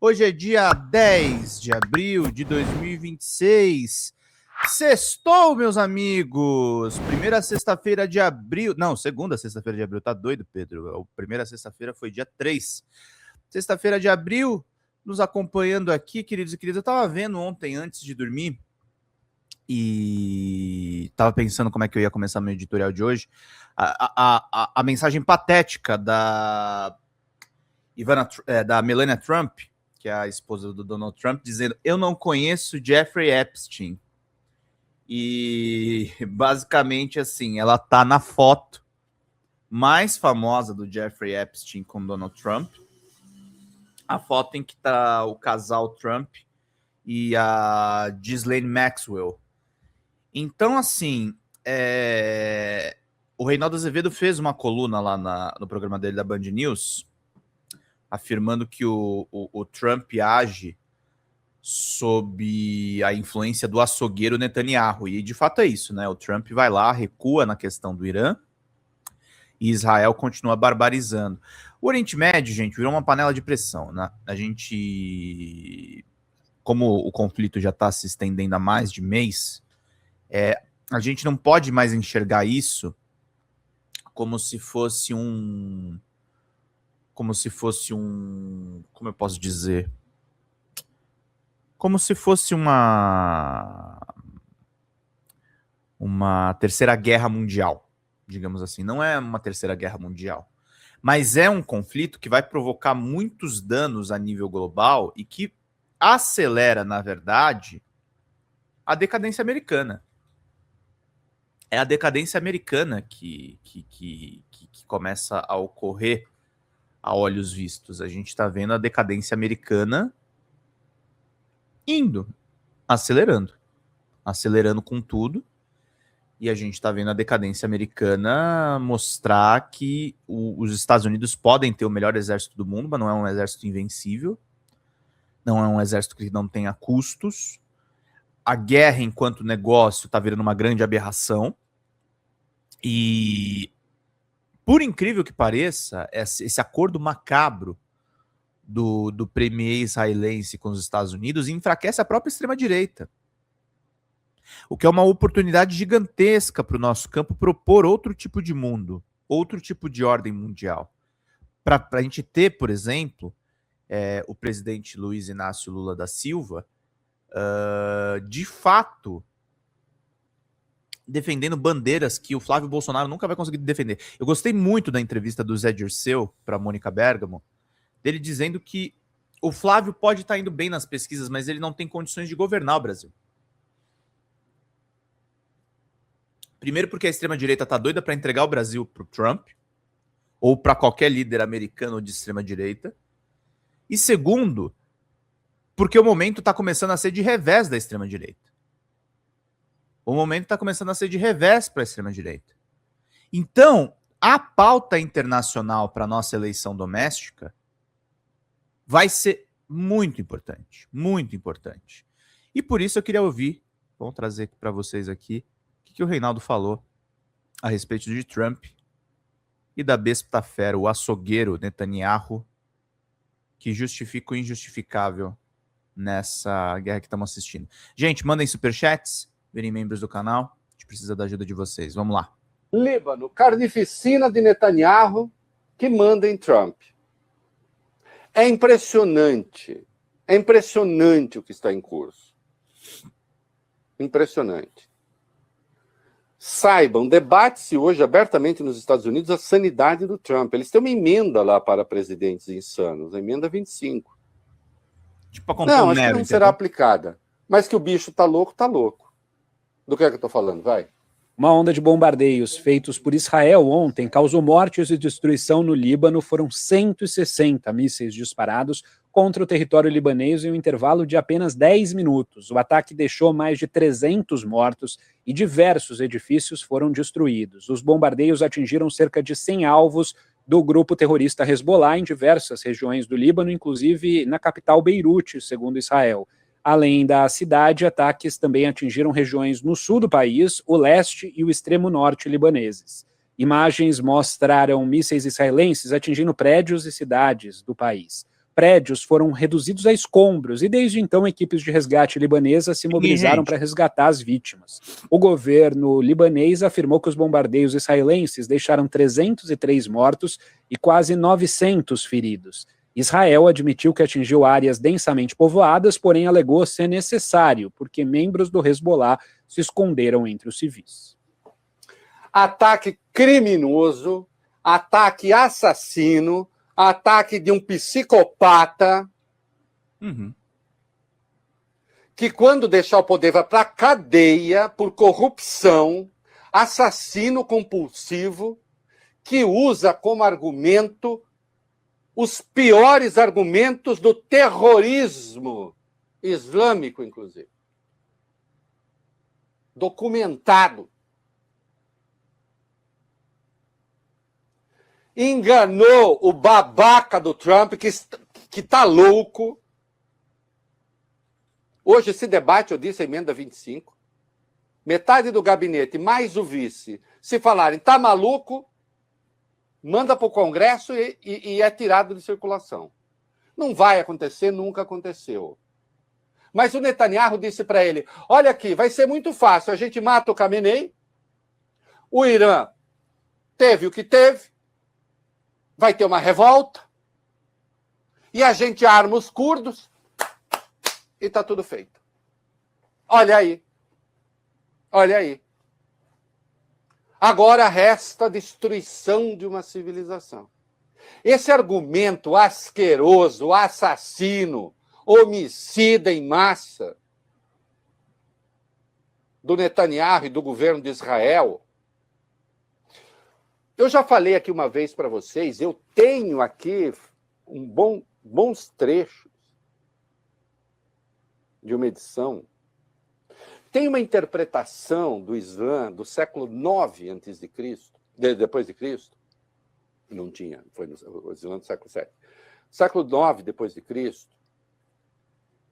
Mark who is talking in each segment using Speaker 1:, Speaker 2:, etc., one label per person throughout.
Speaker 1: Hoje é dia 10 de abril de 2026. Sextou, meus amigos! Primeira sexta-feira de abril. Não, segunda sexta-feira de abril. Tá doido, Pedro? A primeira sexta-feira foi dia 3. Sexta-feira de abril, nos acompanhando aqui, queridos e queridas. Eu tava vendo ontem, antes de dormir, e tava pensando como é que eu ia começar meu editorial de hoje. A mensagem patética da Melania Trump, que é a esposa do Donald Trump, dizendo: eu não conheço Jeffrey Epstein. E basicamente assim, ela tá na foto mais famosa do Jeffrey Epstein com Donald Trump, a foto em que tá o casal Trump e a Ghislaine Maxwell. Então, assim, o Reinaldo Azevedo fez uma coluna lá no programa dele da Band News, afirmando que o Trump age sob a influência do açougueiro Netanyahu. E de fato é isso, né? O Trump vai lá, recua na questão do Irã, e Israel continua barbarizando. O Oriente Médio, gente, virou uma panela de pressão, né? A gente, como o conflito já está se estendendo há mais de mês, a gente não pode mais enxergar isso como se fosse um... como eu posso dizer? Como se fosse uma terceira guerra mundial, digamos assim. Não é uma terceira guerra mundial, mas é um conflito que vai provocar muitos danos a nível global e que acelera, na verdade, a decadência americana. É a decadência americana que começa a ocorrer a olhos vistos. A gente está vendo a decadência americana indo, acelerando com tudo, e a gente está vendo a decadência americana mostrar que os Estados Unidos podem ter o melhor exército do mundo, mas não é um exército invencível, não é um exército que não tenha custos. A guerra enquanto negócio está virando uma grande aberração, e por incrível que pareça, esse acordo macabro do premier israelense com os Estados Unidos enfraquece a própria extrema-direita. O que é uma oportunidade gigantesca para o nosso campo propor outro tipo de mundo, outro tipo de ordem mundial. Para a gente ter, por exemplo, o presidente Luiz Inácio Lula da Silva, de fato, defendendo bandeiras que o Flávio Bolsonaro nunca vai conseguir defender. Eu gostei muito da entrevista do Zé Dirceu para a Mônica Bergamo, dele dizendo que o Flávio pode estar indo bem nas pesquisas, mas ele não tem condições de governar o Brasil. Primeiro porque a extrema-direita está doida para entregar o Brasil para o Trump, ou para qualquer líder americano de extrema-direita. E segundo, porque o momento está começando a ser de revés da extrema-direita. O momento está começando a ser de revés para a extrema-direita. Então, a pauta internacional para a nossa eleição doméstica vai ser muito importante, muito importante. E por isso eu queria ouvir, vamos trazer para vocês aqui, o que o Reinaldo falou a respeito de Trump e da besta fera, o açougueiro Netanyahu, que justifica o injustificável nessa guerra que estamos assistindo. Gente, mandem superchats, virem membros do canal, a gente precisa da ajuda de vocês. Vamos lá.
Speaker 2: Líbano, carnificina de Netanyahu que manda em Trump. É impressionante o que está em curso. Impressionante. Saibam, debate-se hoje abertamente nos Estados Unidos a sanidade do Trump. Eles têm uma emenda lá para presidentes insanos, a emenda 25.
Speaker 1: Tipo,
Speaker 2: não, acho que não será aplicada. Mas que o bicho tá louco, tá louco. Do que é que eu tô falando? Vai.
Speaker 3: Uma onda de bombardeios feitos por Israel ontem causou mortes e destruição no Líbano. Foram 160 mísseis disparados contra o território libanês em um intervalo de apenas 10 minutos. O ataque deixou mais de 300 mortos e diversos edifícios foram destruídos. Os bombardeios atingiram cerca de 100 alvos do grupo terrorista Hezbollah em diversas regiões do Líbano, inclusive na capital Beirute, segundo Israel. Além da cidade, ataques também atingiram regiões no sul do país, o leste e o extremo norte libaneses. Imagens mostraram mísseis israelenses atingindo prédios e cidades do país. O prédios foram reduzidos a escombros e desde então equipes de resgate libanesas se mobilizaram para resgatar as vítimas. O governo libanês afirmou que os bombardeios israelenses deixaram 303 mortos e quase 900 feridos. Israel admitiu que atingiu áreas densamente povoadas, porém alegou ser necessário, porque membros do Hezbollah se esconderam entre os civis.
Speaker 2: Ataque criminoso, ataque assassino, ataque de um psicopata que, quando deixar o poder, vai para a cadeia por corrupção, assassino compulsivo, que usa como argumento os piores argumentos do terrorismo islâmico, inclusive. Documentado. Enganou o babaca do Trump, que tá louco. Hoje se debate, eu disse, a emenda 25. Metade do gabinete, mais o vice, se falarem, tá maluco, manda para o Congresso e é tirado de circulação. Não vai acontecer, nunca aconteceu. Mas o Netanyahu disse para ele, olha aqui, vai ser muito fácil, a gente mata o Khamenei, o Irã teve o que teve, vai ter uma revolta, e a gente arma os curdos, e está tudo feito. Olha aí. Olha aí. Agora resta a destruição de uma civilização. Esse argumento asqueroso, assassino, homicida em massa do Netanyahu e do governo de Israel. Eu já falei aqui uma vez para vocês, eu tenho aqui bons trechos de uma edição. Tem uma interpretação do Islã do século IX a.C., depois de Cristo. Não tinha, foi o Islã do século VII. Século IX depois de Cristo,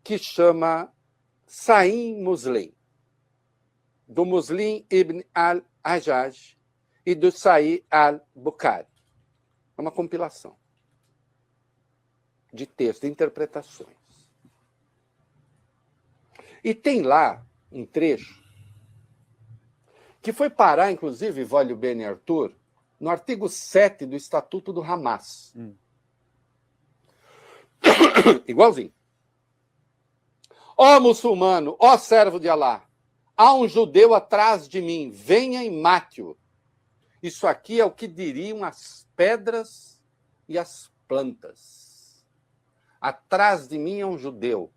Speaker 2: que chama Sahih Muslim, do Muslim ibn al-Hajjaj e do Sahih al-Bukhari. É uma compilação de textos, de interpretações. E tem lá um trecho que foi parar, inclusive, Volio Bene Arthur, no artigo 7 do Estatuto do Hamas. Igualzinho. Ó muçulmano, ó servo de Alá, há um judeu atrás de mim, venha e mate-o. Isso aqui é o que diriam as pedras e as plantas. Atrás de mim é um judeu,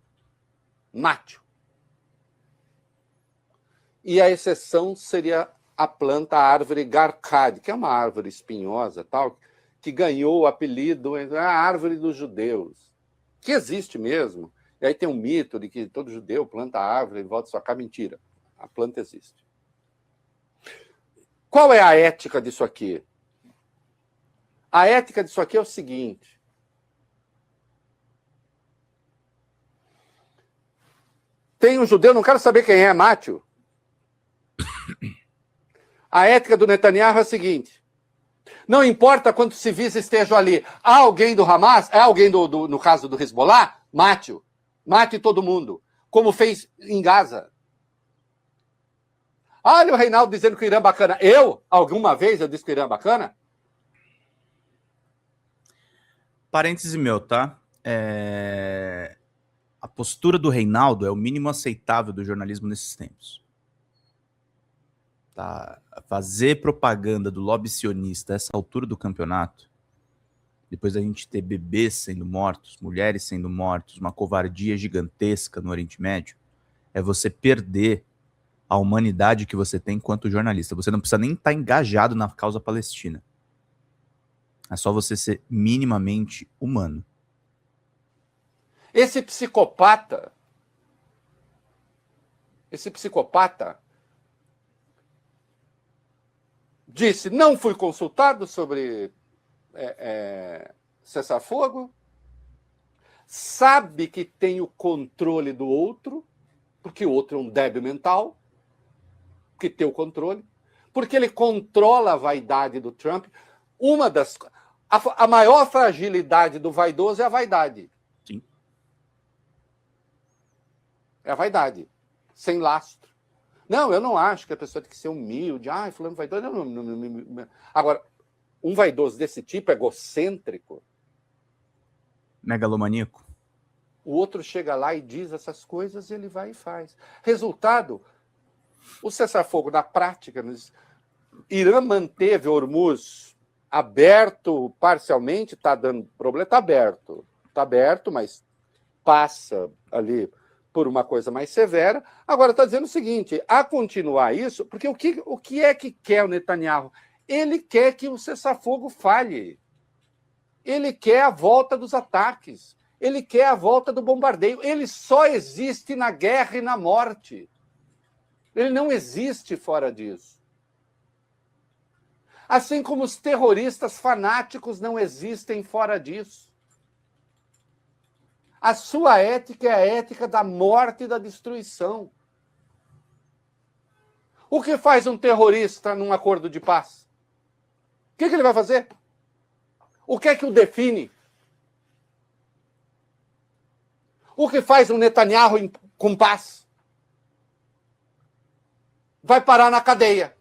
Speaker 2: mate-o. E a exceção seria a planta, a árvore Garcade, que é uma árvore espinhosa, tal, que ganhou o apelido a árvore dos judeus, que existe mesmo. E aí tem um mito de que todo judeu planta a árvore e volta a sua casa. Mentira. A planta existe. Qual é a ética disso aqui? A ética disso aqui é o seguinte. Tem um judeu, não quero saber quem é, mate-o. A ética do Netanyahu é a seguinte: não importa quantos civis estejam ali, há alguém do Hamas, há alguém no caso do Hezbollah, mate-o. Mate todo mundo, como fez em Gaza. Olha o Reinaldo dizendo que o Irã é bacana. Alguma vez eu disse que o Irã é bacana?
Speaker 1: Parêntese meu, tá? A postura do Reinaldo é o mínimo aceitável do jornalismo nesses tempos. Tá? Fazer propaganda do lobby sionista a essa altura do campeonato, depois da gente ter bebês sendo mortos, mulheres sendo mortos, uma covardia gigantesca no Oriente Médio, é você perder a humanidade que você tem enquanto jornalista. Você não precisa nem estar engajado na causa palestina. É só você ser minimamente humano.
Speaker 2: Esse psicopata disse, não fui consultado sobre cessar-fogo, sabe que tem o controle do outro, porque o outro é um débil mental, que tem o controle, porque ele controla a vaidade do Trump. A maior fragilidade do vaidoso é a vaidade. É a vaidade, sem lastro. Não, eu não acho que a pessoa tem que ser humilde. Fulano vaidoso. Não. Agora, um vaidoso desse tipo, egocêntrico,
Speaker 1: megalomaníaco,
Speaker 2: o outro chega lá e diz essas coisas e ele vai e faz. Resultado, o cessar-fogo na prática, Irã manteve Hormuz aberto parcialmente, está dando problema, está aberto, mas passa ali por uma coisa mais severa. Agora está dizendo o seguinte, a continuar isso, porque o que é que quer o Netanyahu? Ele quer que o cessar-fogo falhe. Ele quer a volta dos ataques. Ele quer a volta do bombardeio. Ele só existe na guerra e na morte. Ele não existe fora disso. Assim como os terroristas fanáticos não existem fora disso. A sua ética é a ética da morte e da destruição. O que faz um terrorista num acordo de paz? O que ele vai fazer? O que é que o define? O que faz um Netanyahu com paz? Vai parar na cadeia.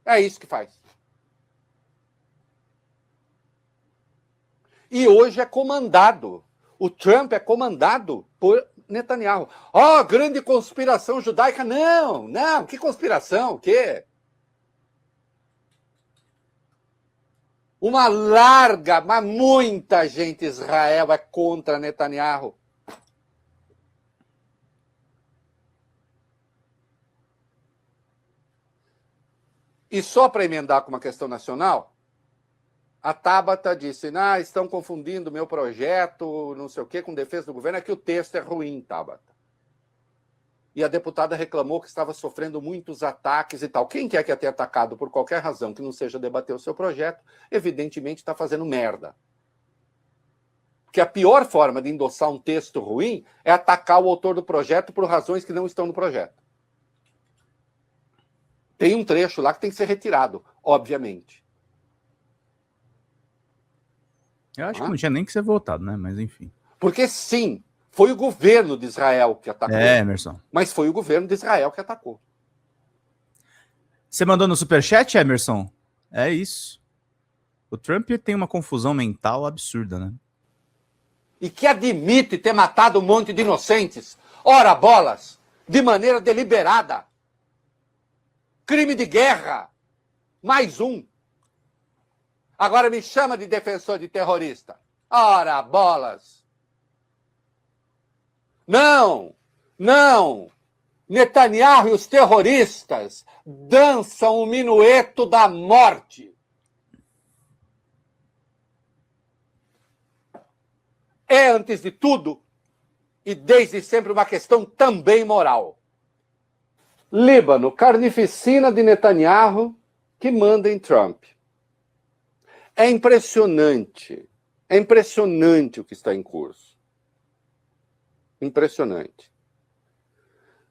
Speaker 2: É isso que faz. E hoje é comandado. O Trump é comandado por Netanyahu. Grande conspiração judaica. Não. Que conspiração? O quê? Mas muita gente em Israel é contra Netanyahu. E só para emendar com uma questão nacional, a Tabata disse, estão confundindo meu projeto, não sei o quê, com defesa do governo, é que o texto é ruim, Tabata. E a deputada reclamou que estava sofrendo muitos ataques e tal. Quem quer que tenha atacado por qualquer razão que não seja debater o seu projeto, evidentemente está fazendo merda. Porque a pior forma de endossar um texto ruim é atacar o autor do projeto por razões que não estão no projeto. Tem um trecho lá que tem que ser retirado, obviamente.
Speaker 1: Eu acho que não tinha nem que ser votado, né? Mas enfim.
Speaker 2: Porque sim, foi o governo de Israel que atacou.
Speaker 1: Emerson.
Speaker 2: Mas foi o governo de Israel que atacou.
Speaker 1: Você mandou no superchat, Emerson? É isso. O Trump tem uma confusão mental absurda, né?
Speaker 2: E que admite ter matado um monte de inocentes. Ora, bolas! De maneira deliberada. Crime de guerra. Mais um. Agora me chama de defensor de terrorista. Ora, bolas! Não! Netanyahu e os terroristas dançam o minueto da morte. É, antes de tudo, e desde sempre, uma questão também moral. Líbano, carnificina de Netanyahu que manda em Trump. É impressionante o que está em curso. Impressionante.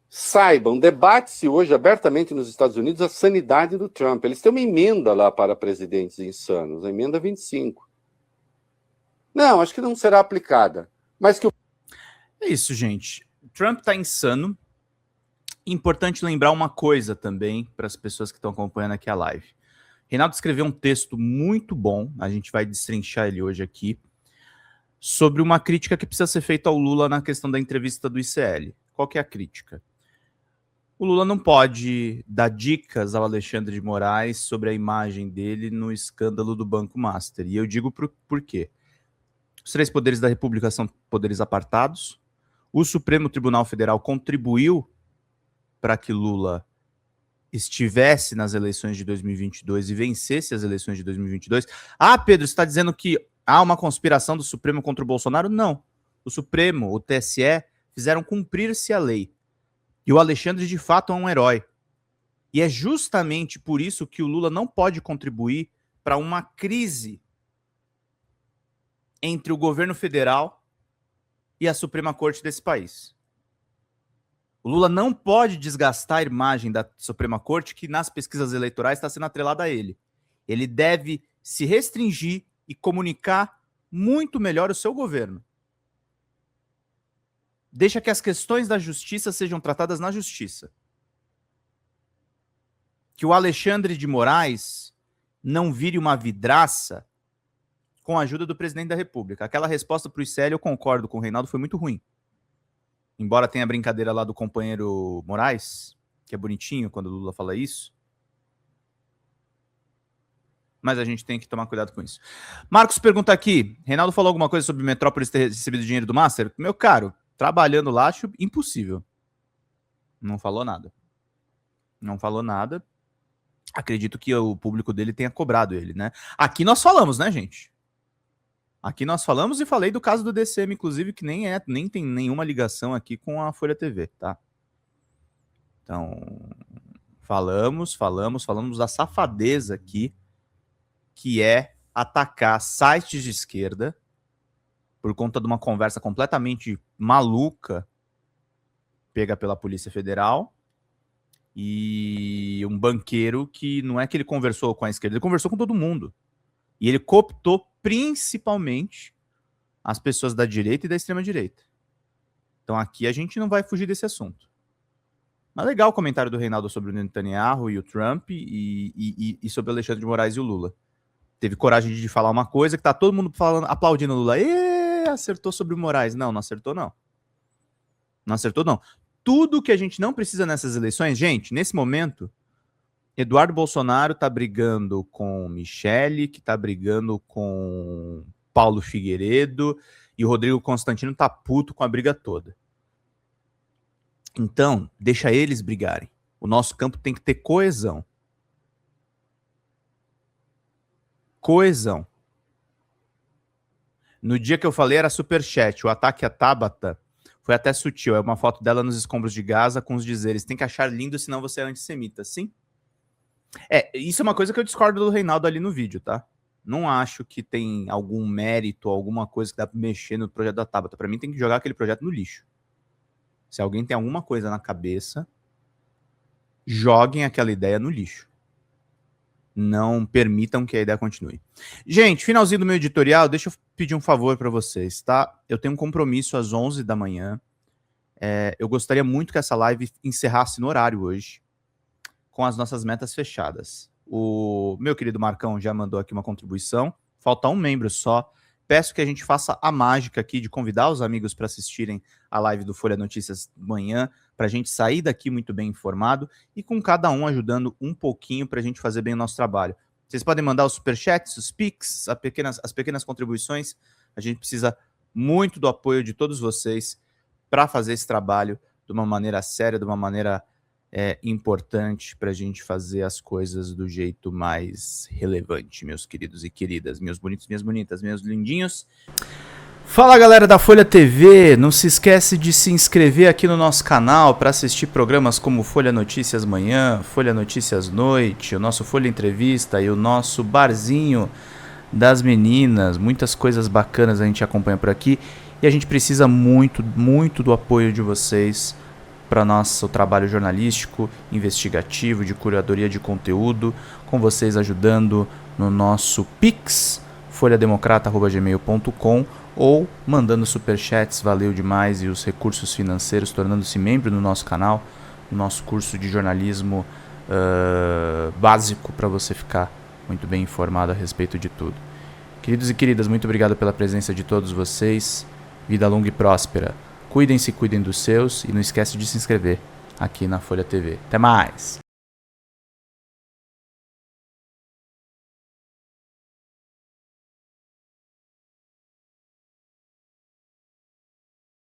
Speaker 2: Saibam, debate-se hoje abertamente nos Estados Unidos a sanidade do Trump. Eles têm uma emenda lá para presidentes insanos, a emenda 25. Não, acho que não será aplicada. Mas que
Speaker 1: É isso, gente. Trump está insano. Importante lembrar uma coisa também para as pessoas que estão acompanhando aqui a live. Reinaldo escreveu um texto muito bom, a gente vai destrinchar ele hoje aqui, sobre uma crítica que precisa ser feita ao Lula na questão da entrevista do ICL. Qual que é a crítica? O Lula não pode dar dicas ao Alexandre de Moraes sobre a imagem dele no escândalo do Banco Master. E eu digo por quê. Os três poderes da República são poderes apartados. O Supremo Tribunal Federal contribuiu para que Lula estivesse nas eleições de 2022 e vencesse as eleições de 2022. Pedro, você está dizendo que há uma conspiração do Supremo contra o Bolsonaro? Não. O Supremo, o TSE, fizeram cumprir-se a lei. E o Alexandre, de fato, é um herói. E é justamente por isso que o Lula não pode contribuir para uma crise entre o governo federal e a Suprema Corte desse país. O Lula não pode desgastar a imagem da Suprema Corte, que nas pesquisas eleitorais está sendo atrelada a ele. Ele deve se restringir e comunicar muito melhor o seu governo. Deixa que as questões da justiça sejam tratadas na justiça. Que o Alexandre de Moraes não vire uma vidraça com a ajuda do presidente da República. Aquela resposta para o ICL, eu concordo com o Reinaldo, foi muito ruim. Embora tenha a brincadeira lá do companheiro Moraes, que é bonitinho quando o Lula fala isso. Mas a gente tem que tomar cuidado com isso. Marcos pergunta aqui, Reinaldo falou alguma coisa sobre Metrópolis ter recebido dinheiro do Master? Meu caro, trabalhando lá, acho impossível. Não falou nada. Não falou nada. Acredito que o público dele tenha cobrado ele, né? Aqui nós falamos, né, gente? Aqui nós falamos e falei do caso do DCM, inclusive, que nem tem nenhuma ligação aqui com a Folha TV, tá? Então, falamos da safadeza aqui, que é atacar sites de esquerda por conta de uma conversa completamente maluca pega pela Polícia Federal e um banqueiro que não é que ele conversou com a esquerda, ele conversou com todo mundo. E ele cooptou principalmente as pessoas da direita e da extrema-direita. Então aqui a gente não vai fugir desse assunto. Mas legal o comentário do Reinaldo sobre o Netanyahu e o Trump e sobre o Alexandre de Moraes e o Lula. Teve coragem de falar uma coisa que tá todo mundo falando, aplaudindo o Lula. Acertou sobre o Moraes. Não acertou não. Não acertou não. Tudo que a gente não precisa nessas eleições, gente, nesse momento, Eduardo Bolsonaro tá brigando com Michele, que tá brigando com Paulo Figueiredo, e o Rodrigo Constantino tá puto com a briga toda. Então, deixa eles brigarem. O nosso campo tem que ter coesão. Coesão. No dia que eu falei era superchat. O ataque à Tabata foi até sutil. É uma foto dela nos escombros de Gaza com os dizeres: tem que achar lindo, senão você é antissemita. Sim? Isso é uma coisa que eu discordo do Reinaldo ali no vídeo, tá? Não acho que tem algum mérito, alguma coisa que dá pra mexer no projeto da Tabata. Pra mim tem que jogar aquele projeto no lixo. Se alguém tem alguma coisa na cabeça, joguem aquela ideia no lixo. Não permitam que a ideia continue. Gente, finalzinho do meu editorial, deixa eu pedir um favor para vocês, tá? Eu tenho um compromisso às 11 da manhã. Eu gostaria muito que essa live encerrasse no horário hoje, com as nossas metas fechadas. O meu querido Marcão já mandou aqui uma contribuição. Falta um membro só. Peço que a gente faça a mágica aqui de convidar os amigos para assistirem a live do Folha Notícias manhã, para a gente sair daqui muito bem informado e com cada um ajudando um pouquinho para a gente fazer bem o nosso trabalho. Vocês podem mandar os superchats, os pics, as pequenas contribuições. A gente precisa muito do apoio de todos vocês para fazer esse trabalho de uma maneira séria, de uma maneira importante para a gente fazer as coisas do jeito mais relevante, meus queridos e queridas, meus bonitos, minhas bonitas, meus lindinhos. Fala, galera da Folha TV, não se esquece de se inscrever aqui no nosso canal para assistir programas como Folha Notícias Manhã, Folha Notícias Noite, o nosso Folha Entrevista e o nosso Barzinho das Meninas. Muitas coisas bacanas a gente acompanha por aqui e a gente precisa muito, muito do apoio de vocês para nosso trabalho jornalístico, investigativo, de curadoria de conteúdo, com vocês ajudando no nosso Pix, folhademocrata@gmail.com, ou mandando superchats, valeu demais, e os recursos financeiros, tornando-se membro do nosso canal, no nosso curso de jornalismo básico, para você ficar muito bem informado a respeito de tudo. Queridos e queridas, muito obrigado pela presença de todos vocês, vida longa e próspera. Cuidem-se, cuidem dos seus e não esquece de se inscrever aqui na Folha TV. Até mais!